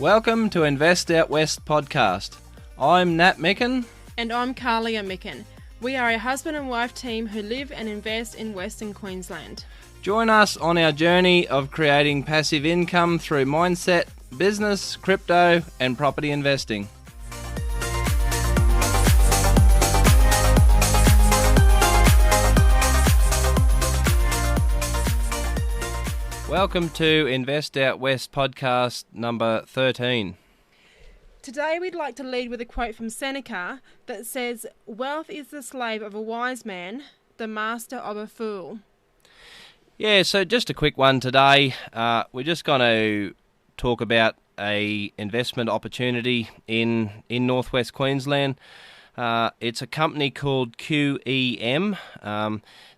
Welcome to Invest Out West podcast. I'm Nat Micken. And I'm Carlia Micken. We are a husband and wife team who live and invest in Western Queensland. Join us on our journey of creating passive income through mindset, business, crypto, and property investing. Welcome to Invest Out West podcast number 13. Today we'd like to lead with a quote from Seneca that says, "Wealth is the slave of a wise man, the master of a fool." Yeah, so just a quick one today. We're just going to talk about a investment opportunity in northwest Queensland. It's a company called QEM.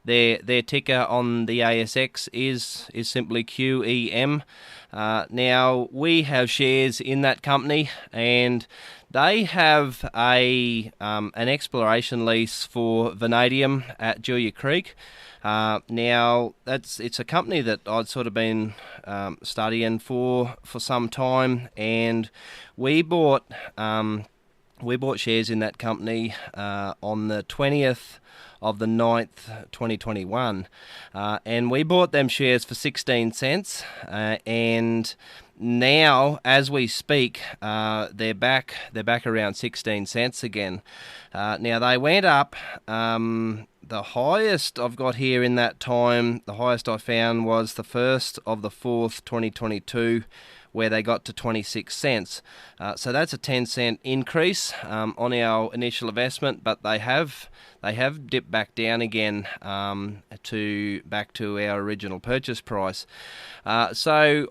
Their ticker on the ASX is simply QEM. Now, we have shares in that company, and they have an exploration lease for vanadium at Julia Creek. Now, it's a company that I'd sort of been studying for some time, and we bought shares in that company on the 20th of the 9th, 2021, and we bought them shares for 16 cents, and now, as we speak, they're back around 16 cents again. Now, they went up. The highest I've got here in that time, the highest I found was the 1st of the 4th, 2022, where they got to 26 cents. So that's a 10-cent increase on our initial investment, but they have dipped back down again back to our original purchase price. So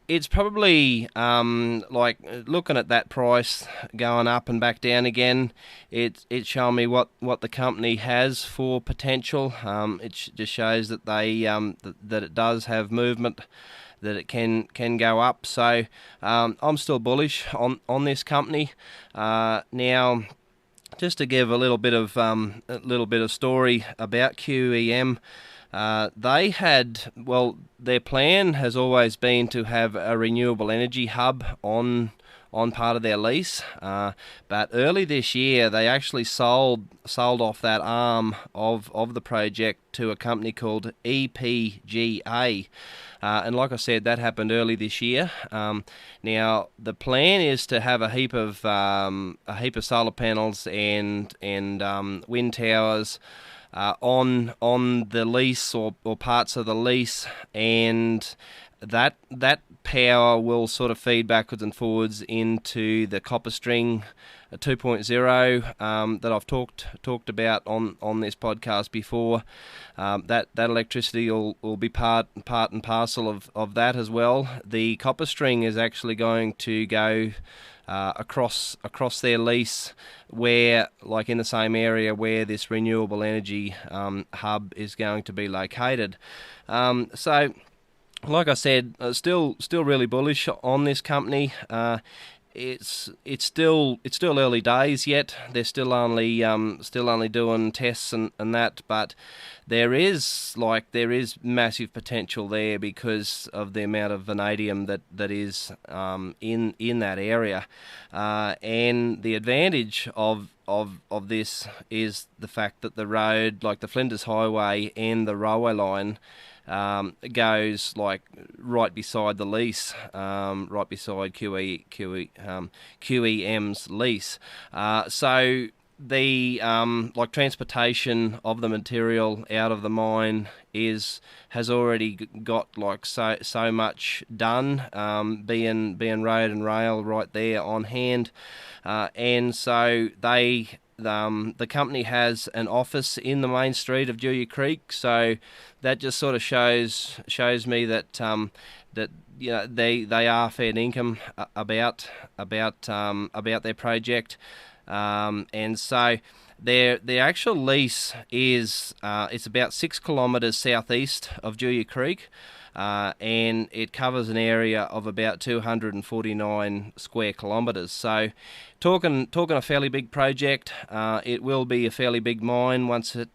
it's probably like looking at that price going up and back down again. It's showing me what the company has for potential. It just shows that that it does have movement, that it can go up. So I'm still bullish on this company. Now, just to give a little bit of story about QEM. Their plan has always been to have a renewable energy hub on part of their lease, but early this year they actually sold off that arm of the project to a company called EPGA. And like I said, that happened early this year. Now the plan is to have a heap of solar panels and wind towers on the lease or parts of the lease, and that power will sort of feed backwards and forwards into the copper string 2.0 that I've talked about on this podcast before. That electricity will be part and parcel of that as well. The copper string is actually going to go across their lease, where, like in the same area where this renewable energy hub is going to be located. So, like I said, still really bullish on this company. It's still early days yet. They're still only doing tests and that, but there is massive potential there because of the amount of vanadium that is in that area, and the advantage of this is the fact that the road, like the Flinders Highway and the railway line, goes like right beside the lease, right beside QEM's lease. So the like transportation of the material out of the mine has already got like so much done, being road and rail right there on hand, and so the company has an office in the main street of Julia Creek, so that just sort of shows me that you know they are fair income about their project, and so their actual lease is it's about 6 kilometres southeast of Julia Creek. and it covers an area of about 249 square kilometres. So, talking a fairly big project. It will be a fairly big mine once it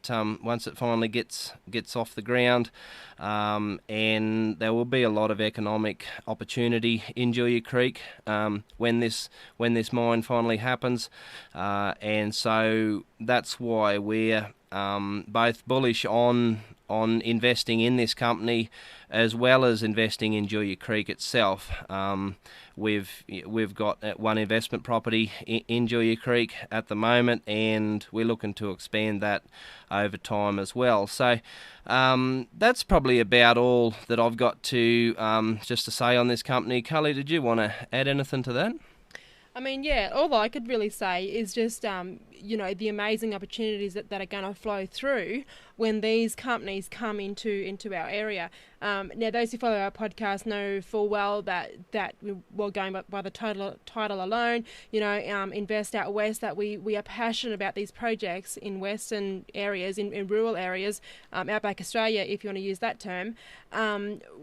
finally gets off the ground, and there will be a lot of economic opportunity in Julia Creek when this mine finally happens, and so that's why we're both bullish on investing in this company as well as investing in Julia Creek itself. We've got one investment property in Julia Creek at the moment, and we're looking to expand that over time as well. So that's probably about all that I've got to just to say on this company. Carly, did you want to add anything to that? I mean, yeah, all I could really say is just, the amazing opportunities that are going to flow through when these companies come into our area. Now, those who follow our podcast know full well that we're going by the title alone, Invest Out West, that we are passionate about these projects in western areas, in rural areas, outback Australia, if you want to use that term,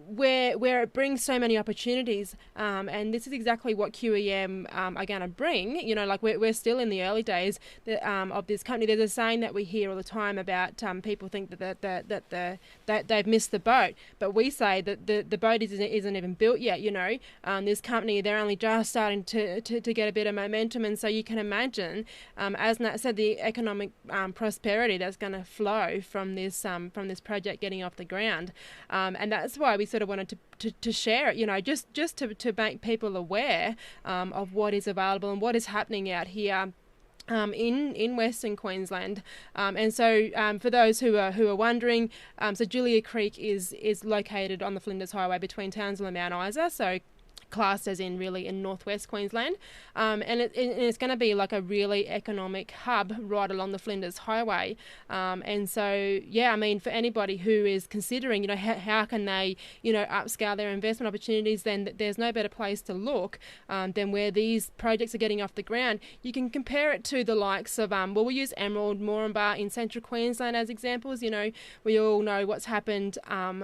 where it brings so many opportunities. And this is exactly what QEM are going to bring. We're still in the early days of this company. There's a saying that we hear all the time about people think that they've missed the boat, but we say that the boat isn't even built yet. This company, they're only just starting to get a bit of momentum, and so you can imagine, as Nat said, the economic prosperity that's going to flow from this project getting off the ground, and that's why we sort of wanted to share it, just to make people aware of what is available and what is happening out here in Western Queensland, and so for those who are wondering, so Julia Creek is located on the Flinders Highway between Townsville and Mount Isa, so classed as in really in northwest Queensland, and it's going to be like a really economic hub right along the Flinders Highway, and so I mean, for anybody who is considering how can they upscale their investment opportunities, then there's no better place to look than where these projects are getting off the ground. You can compare it to the likes of we'll use Emerald, Moranbah in central Queensland as examples. We all know what's happened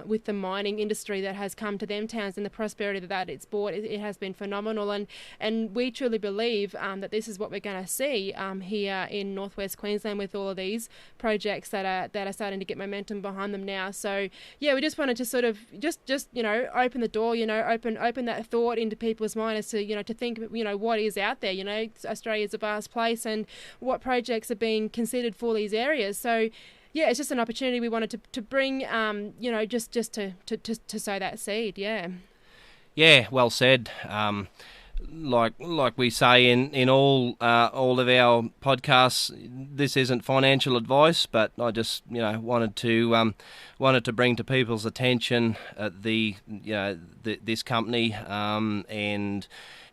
with the mining industry that has come to them towns and the prosperity that it's brought. It has been phenomenal, and we truly believe that this is what we're going to see here in northwest Queensland with all of these projects that are starting to get momentum behind them now. So we just wanted to sort of just open the door, open that thought into people's minds as to think what is out there. Australia's a vast place, and what projects are being considered for these areas. So it's just an opportunity we wanted to bring, just to sow that seed. Yeah, well said. Like we say in all of our podcasts, this isn't financial advice, but I just wanted to bring to people's attention this company,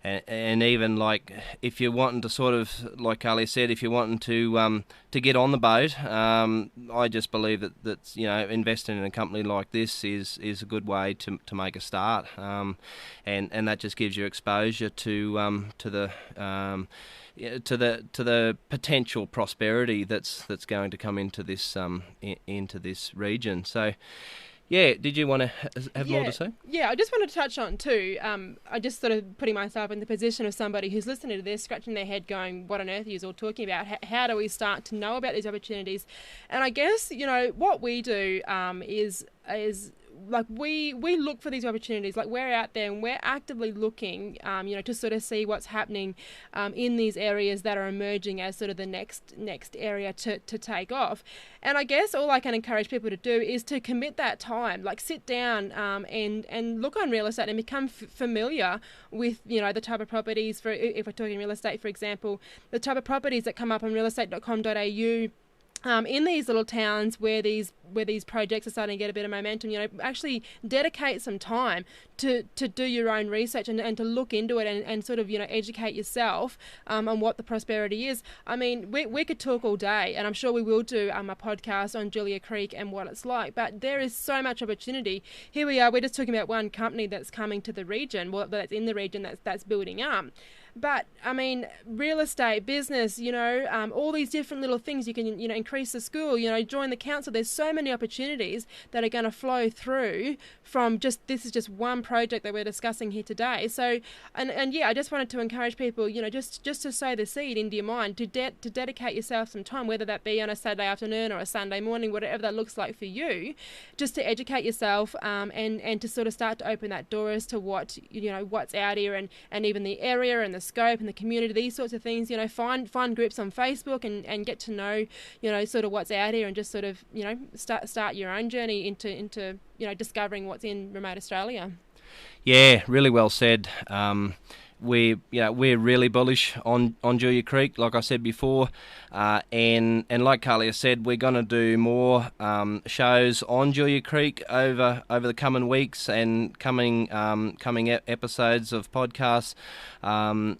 and even like if you're wanting to sort of, like Carly said, if you're wanting to get on the boat, I just believe that investing in a company like this is a good way to make a start, and that just gives you exposure to the potential prosperity that's going to come into this region. So. Yeah, did you want to have more to say? Yeah, I just wanted to touch on too. I just sort of putting myself in the position of somebody who's listening to this, scratching their head, going, "What on earth are you all talking about? How do we start to know about these opportunities?" And I guess what we do is like we look for these opportunities. Like we're out there and we're actively looking, to sort of see what's happening in these areas that are emerging as sort of the next area to take off. And I guess all I can encourage people to do is to commit that time, like sit down and look on real estate and become familiar with the type of properties, for if we're talking real estate, for example, the type of properties that come up on realestate.com.au. In these little towns where these projects are starting to get a bit of momentum, actually dedicate some time to do your own research and to look into it and sort of educate yourself on what the prosperity is. I mean, we could talk all day, and I'm sure we will do a podcast on Julia Creek and what it's like, but there is so much opportunity. Here we are, we're just talking about one company that's coming to the region, that's in the region, that's building up. But I mean, real estate, business, all these different little things you can, increase the school, join the council. There's so many opportunities that are going to flow through from this is just one project that we're discussing here today. So, and yeah, I just wanted to encourage people, just to sow the seed into your mind, to dedicate yourself some time, whether that be on a Saturday afternoon or a Sunday morning, whatever that looks like for you, just to educate yourself, and to sort of start to open that door as to what, what's out here, and even the area and the scope and the community, these sorts of things. Find groups on Facebook and get to know, sort of what's out here, and just sort of, start your own journey into discovering what's in remote Australia. Yeah, really well said. We're really bullish on Julia Creek, like I said before, and like Carlia said, we're going to do more shows on Julia Creek over the coming weeks and coming episodes of podcasts.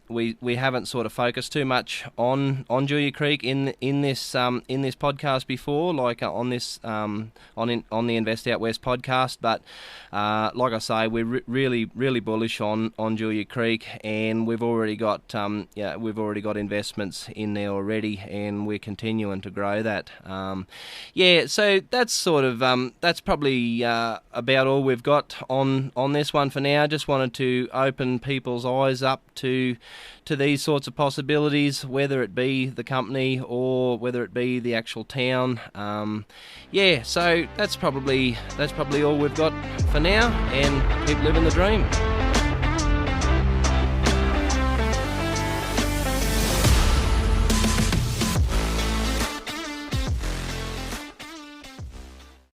We haven't sort of focused too much on Julia Creek in this podcast before, like on the Invest Out West podcast, but like I say, we're really bullish on Julia Creek. And we've already got investments in there already, and we're continuing to grow that. So that's sort of that's probably about all we've got on this one for now. Just wanted to open people's eyes up to these sorts of possibilities, whether it be the company or whether it be the actual town. So that's probably all we've got for now, and keep living the dream.